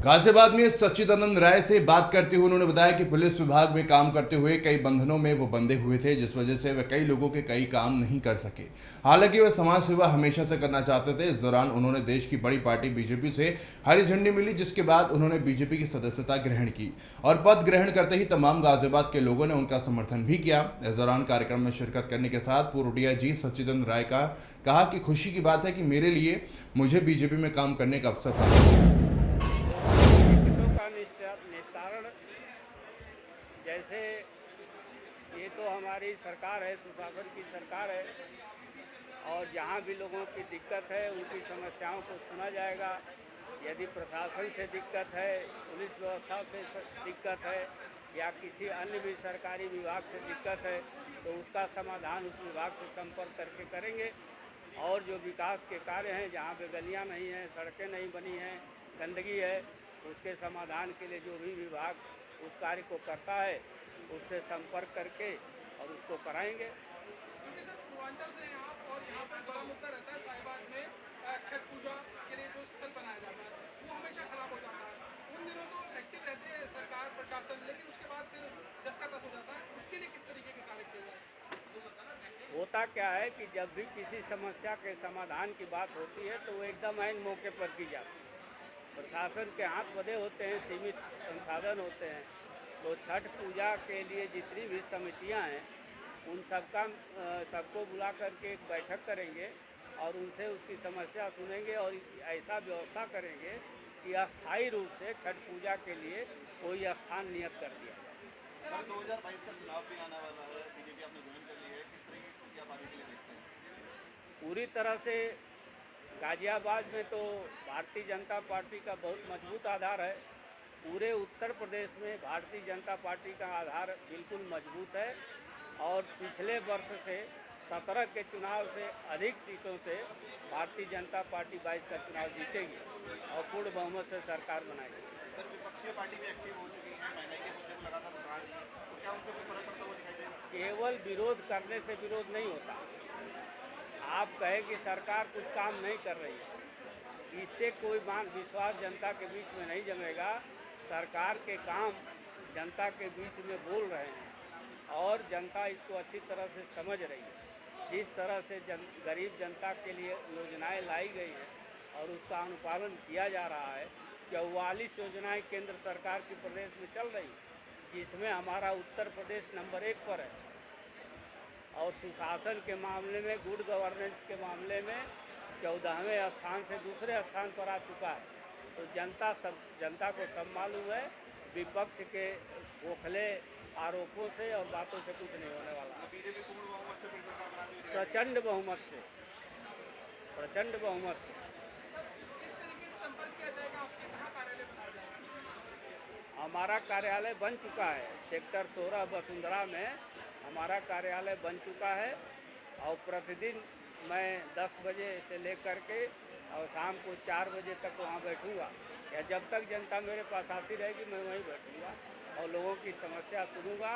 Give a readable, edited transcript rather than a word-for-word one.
गाजियाबाद में सच्चिदानंद राय से बात करते हुए उन्होंने बताया कि पुलिस विभाग में काम करते हुए कई बंधनों में वो बंधे हुए थे, जिस वजह से वे कई लोगों के कई काम नहीं कर सके। हालांकि वे समाज सेवा हमेशा से करना चाहते थे। इस दौरान उन्होंने देश की बड़ी पार्टी बीजेपी से हरी झंडी मिली, जिसके बाद उन्होंने बीजेपी की सदस्यता ग्रहण की और पद ग्रहण करते ही तमाम गाजियाबाद के लोगों ने उनका समर्थन भी किया। इस दौरान कार्यक्रम में शिरकत करने के साथ पूर्व डीआईजी सच्चिदानंद राय का कहा कि खुशी की बात है कि मेरे लिए मुझे बीजेपी में काम करने का अवसर प्राप्त। दिक्कतों का निस्तारण, जैसे ये तो हमारी सरकार है, सुशासन की सरकार है, और जहाँ भी लोगों की दिक्कत है उनकी समस्याओं को सुना जाएगा। यदि प्रशासन से दिक्कत है, पुलिस व्यवस्था से दिक्कत है या किसी अन्य भी सरकारी विभाग से दिक्कत है, तो उसका समाधान उस विभाग से संपर्क करके करेंगे। और जो विकास के कार्य हैं, जहाँ पे गलियाँ नहीं हैं, सड़कें नहीं बनी हैं, गंदगी है, उसके समाधान के लिए जो भी विभाग उस कार्य को करता है उससे संपर्क करके और उसको कराएंगे। क्योंकि सर पूर्वांचल से यहाँ और यहाँ पर बड़ा मुद्दा रहता है साहिबाग में छठ पूजा के लिए जो स्थल बनाया जाता है वो हमेशा खराब हो जाता है। उन दिनों तो एक्टिव रहते हैं सरकार प्रशासन, लेकिन उसके बाद फिर जस का तस हो जाता है। उसके लिए किस तरीके के कार्य किए जाए? होता क्या है कि जब भी किसी समस्या के समाधान की बात होती है तो वो एकदम ऐन मौके पर की जाती है। प्रशासन के हाथ बंधे होते हैं, सीमित संसाधन होते हैं, तो छठ पूजा के लिए जितनी भी समितियां हैं उन सबको बुला करके एक बैठक करेंगे और उनसे उसकी समस्या सुनेंगे और ऐसा व्यवस्था करेंगे कि अस्थायी रूप से छठ पूजा के लिए कोई स्थान नियत कर दिया जाए। सर 2022 का चुनाव भी आने वाला है, बीजेपी आपने ज्वाइन कर ली है, किस तरह की स्थिति आप आगे के लिए देखते हैं? पूरी तरह से गाजियाबाद में तो भारतीय जनता पार्टी का बहुत मजबूत आधार है। पूरे उत्तर प्रदेश में भारतीय जनता पार्टी का आधार बिल्कुल मजबूत है और पिछले वर्ष से 17 के चुनाव से अधिक सीटों से भारतीय जनता पार्टी 22 का चुनाव जीतेगी और पूर्ण बहुमत से सरकार बनाएगी। सर विपक्षी पार्टी भी एक्टिव हो चुकी है, महंगाई के मुद्दे को लगातार उठा रही है, तो क्या उनसे कुछ फर्क पड़ता हुआ दिखाई देगा? केवल विरोध करने से विरोध नहीं होता। आप कहें कि सरकार कुछ काम नहीं कर रही है, इससे कोई विश्वास जनता के बीच में नहीं जमेगा। सरकार के काम जनता के बीच में बोल रहे हैं और जनता इसको अच्छी तरह से समझ रही है। जिस तरह से गरीब जनता के लिए योजनाएं लाई गई हैं और उसका अनुपालन किया जा रहा है। 44 योजनाएं केंद्र सरकार की प्रदेश में चल रही, जिसमें हमारा उत्तर प्रदेश नंबर 1 पर है और सुशासन के मामले में, गुड गवर्नेंस के मामले में 14वें स्थान से दूसरे स्थान पर आ चुका है। तो जनता को सब मालूम है, विपक्ष के खोखले आरोपों से और बातों से कुछ नहीं होने वाला। बीजेपी पूर्ण बहुमत से फिर सरकार बनाती हुई दिखाई प्रचंड बहुमत से, प्रचंड बहुमत से। किस तरीके से संपर्क किया जाएगा? आपके कहाँ कार्यालय बनाया जाएगा? हमारा कार्यालय बन चुका है, सेक्टर 16 वसुंधरा में हमारा कार्यालय बन चुका है और प्रतिदिन मैं 10 बजे से लेकर के और शाम को 4 बजे तक वहाँ बैठूँगा, या जब तक जनता मेरे पास आती रहेगी मैं वहीं बैठूँगा और लोगों की समस्या सुनूँगा